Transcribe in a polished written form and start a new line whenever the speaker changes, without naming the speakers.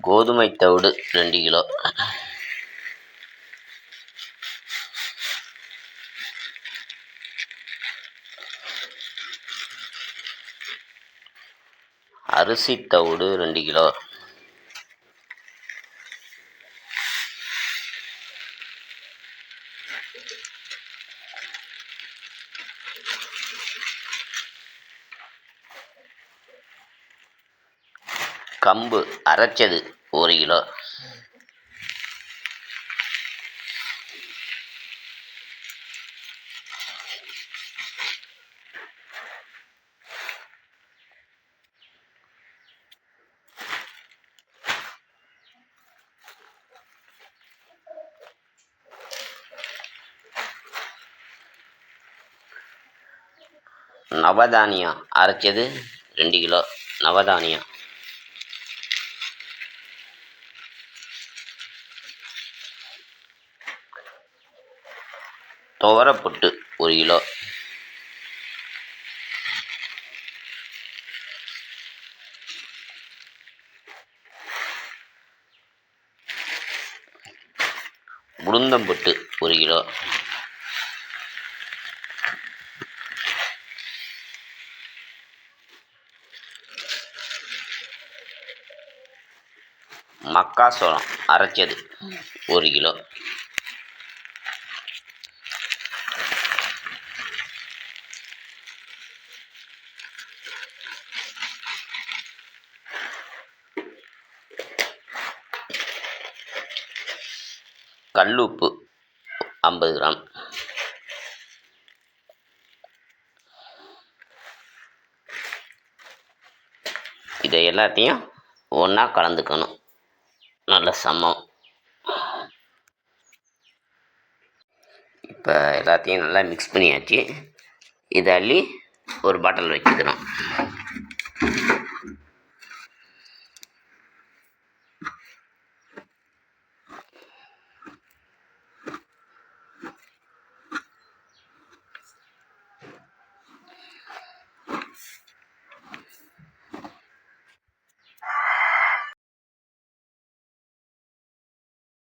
கோதுமை தவிடு 2 கிலோ. அரிசி தவிடு 2 கிலோ. கம்பு அரைச்சது 1 கிலோ. நவதானியம் அரைச்சது 2 கிலோ. நவதானியம். துவரப்புட்டு 1 கிலோ. உளுந்தம்புட்டு 1 கிலோ. மக்காசோளம் அரைச்சது 1 கிலோ. கல்லுப்பு 50 கிராம். இதை எல்லாத்தையும் ஒன்றா கலந்துக்கணும். நல்ல சமம். இப்போ எல்லாத்தையும் நல்லா மிக்ஸ் பண்ணியாச்சு. இதை அள்ளி ஒரு பாட்டில் வச்சுக்கணும்.